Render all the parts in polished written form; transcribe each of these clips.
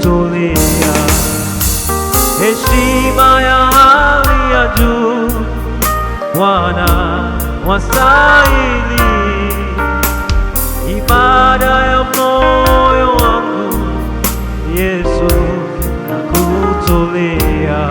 kutolea heshima ya hali ya juu. Bwana wastahili ibada ya moyo wangu, Yesu nakutolea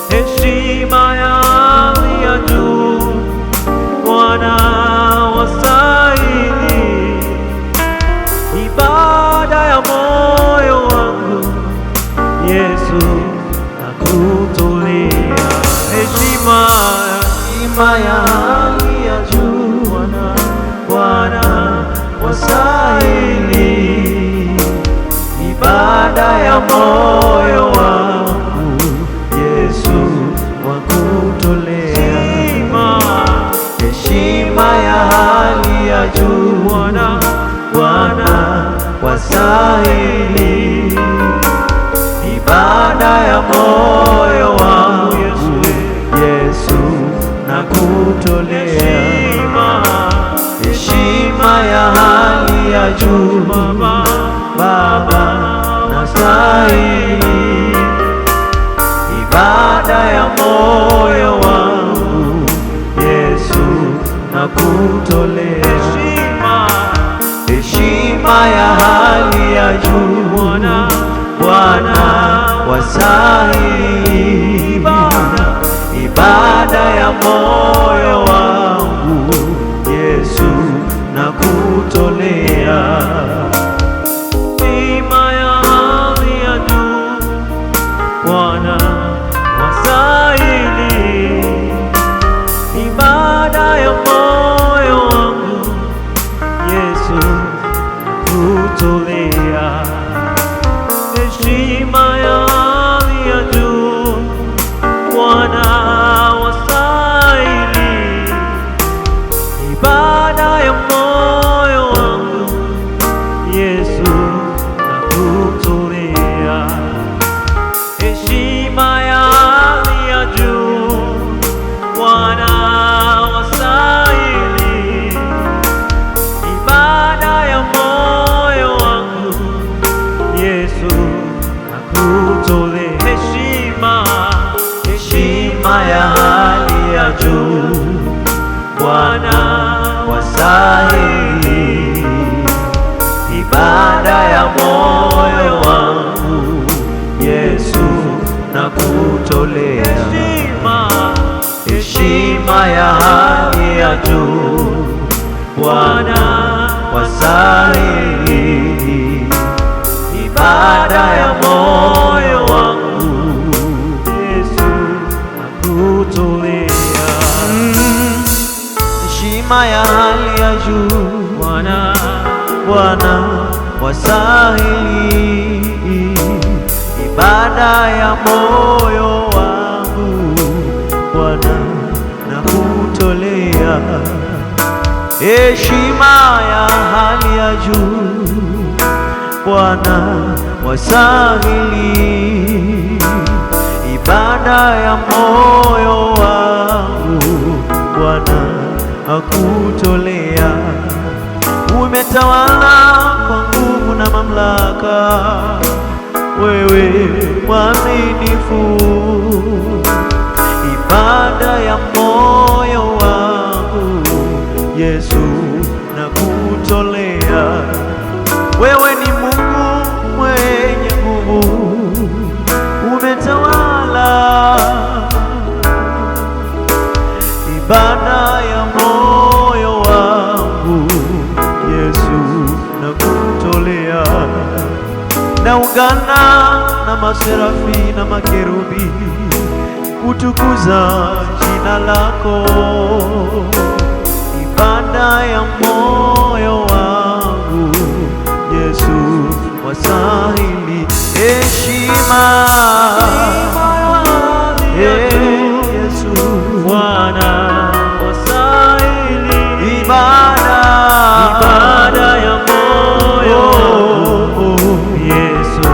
heshima ya hali ya juu. Bwana wastahili ibada ya moyo wangu, Yesu nakutolea heshima ya hali ya juu. Bwana wastahili ibada ya moyo wangu, Yesu wakutolea heshima ya hali ya juu. Bwana wastahili ibada ya moyo wangu, Yesu nakutolea heshima ya hali ya juu. Baba nastahili ibada ya moyo wangu, Yesu nakutolea heshima ya hali ya juu. Bwana wastahili ibada ya moyo wangu, Yesu nakutolea heshima ya hali ya juu. Bwana wastahili ibada ya moyo wangu, Yesu nakutolea heshima ya hali ya juu. Bwana wastahili ibada ya moyo wangu, Yesu nakutolea heshima ya hali ya juu. Bwana wastahili ibada ya moyo wangu, Yesu nakutolea heshima ya hali ya juu. Bwana wastahili ibada ya moyo wangu, Yesu nakutolea heshima ya hali ya juu. Bwana wastahili ibada ya moyo wangu, Yesu nakutolea heshima ya hali ya juu. Bwana wastahili ibada ya moyo wangu, Bwana nakutolea heshima ya hali ya juu. Bwana wastahili ibada ya moyo wangu, Bwana nakutolea. Umetawala kwa nguvu na mamlaka, wewe mwaminifu. Ibada ya moyo wangu, Yesu nakutolea. Wewe ni Mungu mwenye nguvu, umetawala. Ibada ya moyo wangu, Yesu nakutolea. Naungana na maserafi na makerubi kutukuza jina lako. Ibada ya moyo wangu, Yesu wastahili heshima. Yesu Bwana wastahili ibada ya moyo, Yesu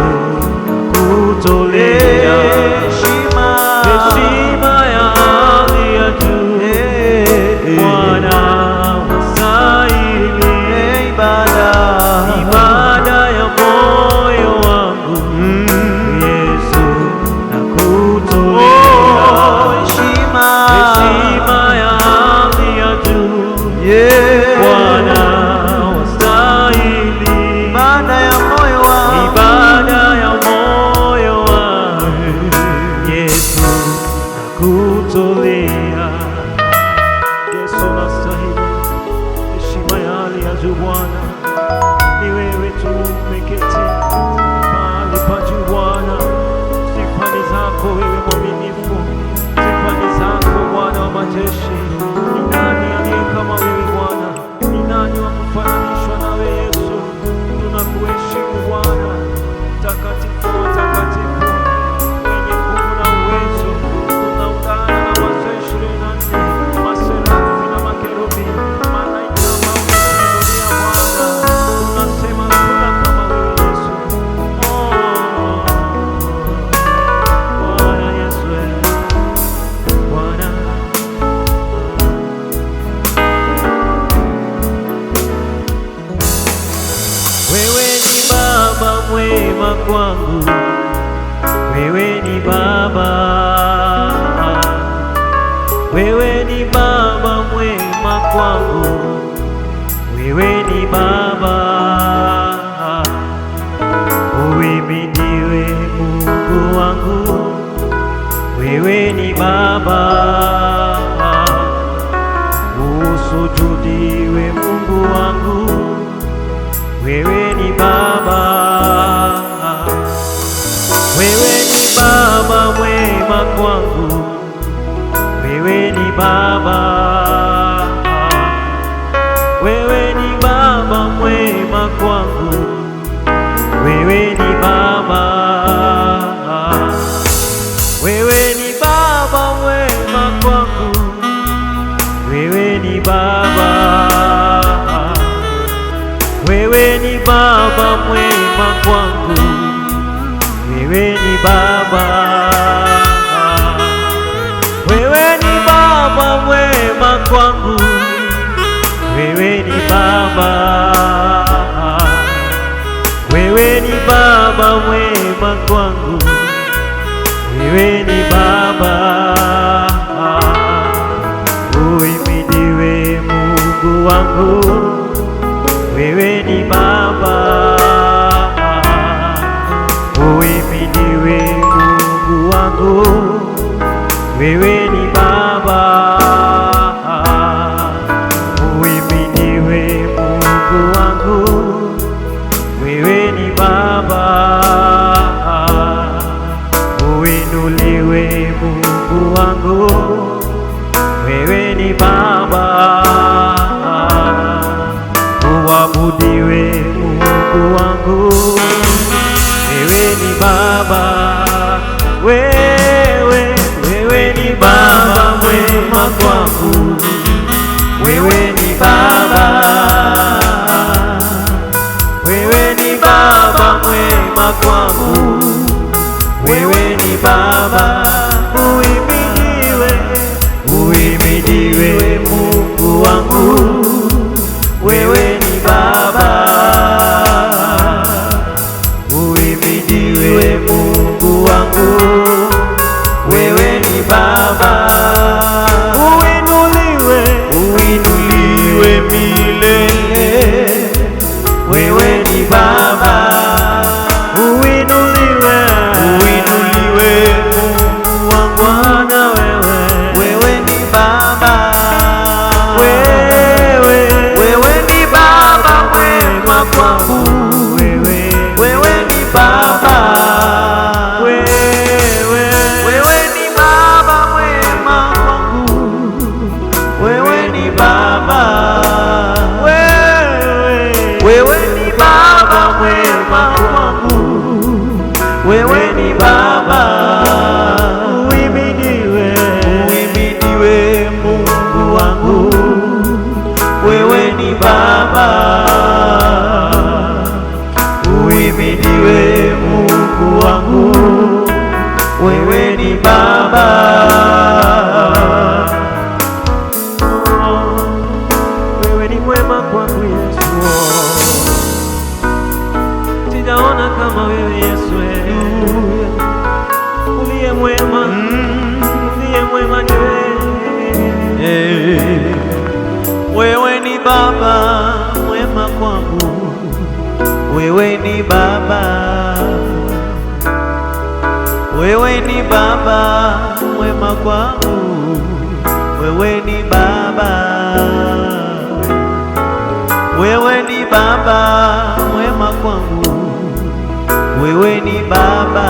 nakutolea heshima ya hali ya juu. Bwana wastahili ibada ya moyo wangu, ni Baba, usujudiwe Mungu wangu, wewe ni Baba, wewe ni Baba mwema kwangu, wewe ni Baba, wewe ni Baba mwema kwangu, wewe ni Baba, wewe ni Baba mwema kwangu, wewe ni Baba, wewe ni Baba mwema kwangu, wewe ni Baba, wewe ni Baba mwema kwangu, wewe ni Baba, wewe ni Baba mwema kwangu, wewe ni Baba. Uhimidiwe Mungu wangu, wewe ni Baba, uhimidiwe Mungu wangu, wewe ni Baba, uhimidiwe Mungu wangu, wewe ni Baba, uinuliwe Mungu wangu, wewe ni Baba, uabudiwe Mungu wangu, wewe ni Baba, wewe ni Baba mwema kwangu, wewe ni Baba, wewe ni Baba mwema kwangu, wewe ni Baba, uhimidiwe Mungu wangu, wewe ni Baba, uhimidiwe Mungu wangu, wewe ni Baba, uinuliwe milele, wewe ni Baba, uinuliwe Mungu wangu na wewe ni Baba, wewe ni Baba mwema kwangu, wewe ni Baba, wewe ni Baba mwema kwangu, wewe ni Baba, wewe ni Baba mwema kwangu, wewe ni Baba, uhimidiwe Mungu wangu, wewe ni Baba, uhimidiwe Mungu wangu, wewe ni Baba, wewe ni mwema kwangu Yesu, sijaona kama wewe Yesu, uliye mwema, ni wewe ni Baba mwema kwangu, wewe ni Baba, wewe ni Baba mwema kwangu, wewe ni Baba, wewe ni Baba mwema kwangu, wewe ni Baba,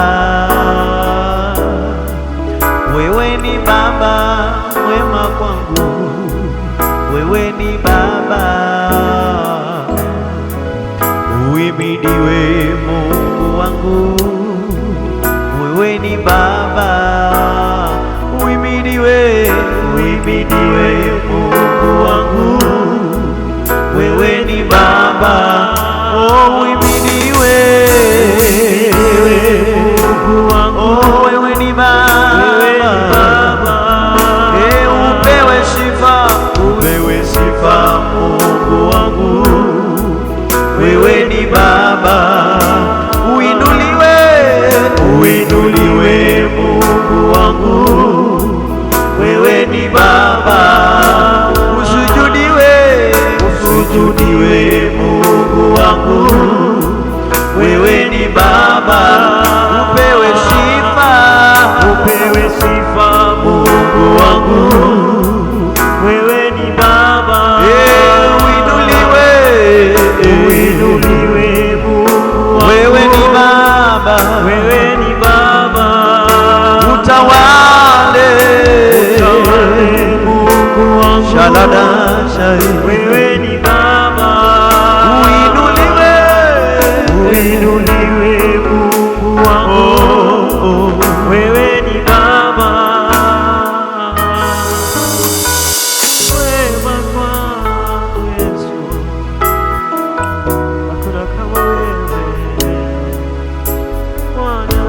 wewe ni Baba mwema kwangu, wewe ni Baba, uhimidiwe Mungu wangu, wewe ni Baba, uhimidiwe Mungu wangu, wewe ni Baba, uhimidiwe Mungu wangu, wewe ni Baba, upewe sifa Mungu wangu, wewe ni Baba, uinuliwe Mungu shaladasha, wewe ni Baba. uinuliwe, Uinuliwe Mungu wangu, wewe ni Baba. Wema kwako Yesu, hakuna kama wewe Bwana.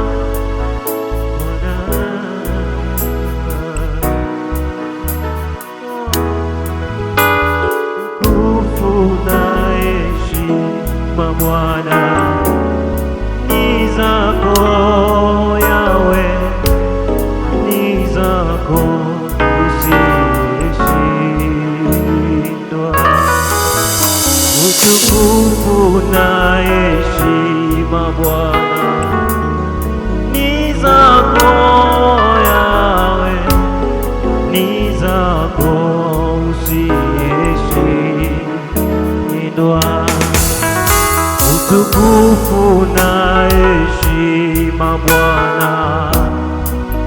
Nguvu na heshima Bwana ni zako Yawe, ni zako usiyeshindwa. Utukufu na heshima Bwana ni zako Yawe, ni zako usiyeshindwa. Utukufu na heshima Bwana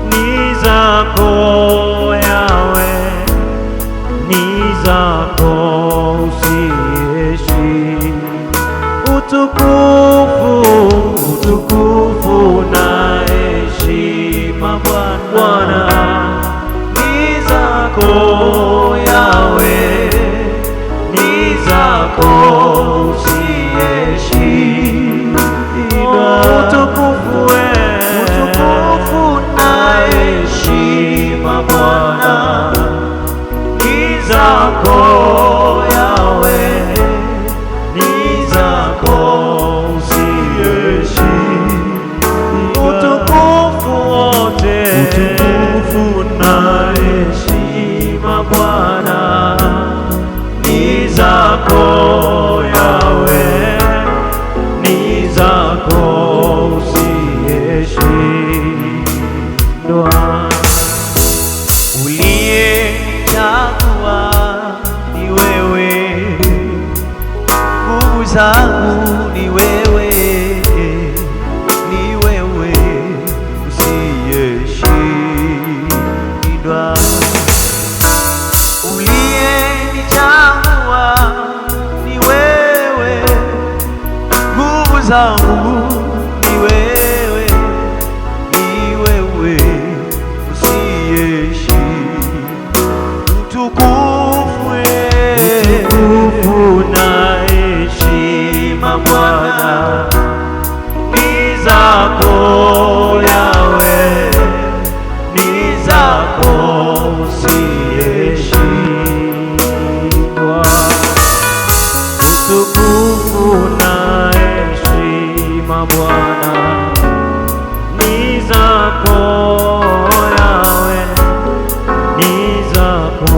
ni zako Yawe, ni zako usiyeshindwa. Utukufu na heshima Bwana ni zako Yawe, ni zako usiyeshindwa. Utukufu na heshima Bwana ni zako Yawe, ni zako usiyeshindwa. Utukufu na heshima Bwana ni zako Yawe, ni zako usiyeshindwa. uliyechagua ni wewe, nguvu zangu ni wewe, ni wewe usiyeshindwa. Uliyenichagua ni wewe, nguvu zangu ni wewe, ni wewe usiyeshindwa. Utukufu na heshima Bwana ni zako Yawe, ni zako usiyeshindwa. Utukufu na heshima Bwana ni zako Yawe, ni zako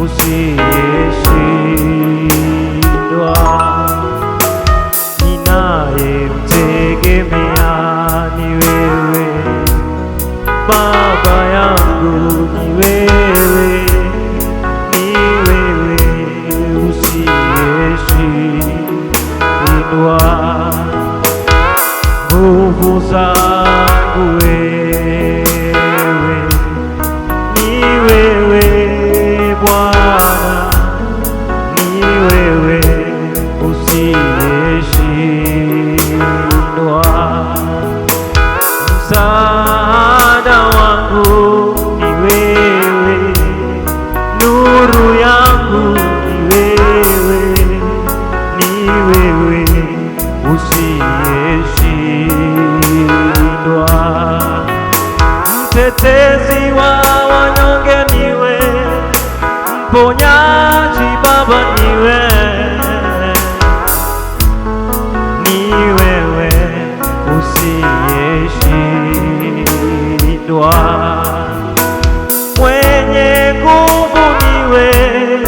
usiyeshindwa. Ninayemtegemea ni wewe Baba yangu, ni wewe, ni wewe usiyeshindwa. Nguvu zangu wewe, ni wewe Bwana, ni wewe usiyeshindwa. Msaada wangu ni wewe, nuru yangu ni wewe, ni wewe usiyeshindwa. Mtetezi wa wanyonge ni wewe, mponyaji Baba ni wewe, ni wewe usiyeshindwa. Mwenye nguvu ni wewe,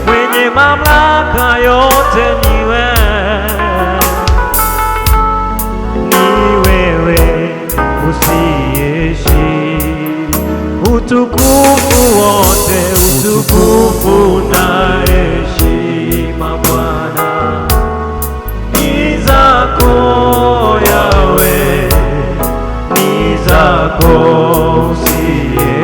mwenye mamlaka yote ni wewe, ni wewe usiyeshindwa. Utukufu wote, utukufu na heshima Bwana ni zako Yawe, ni zako usiye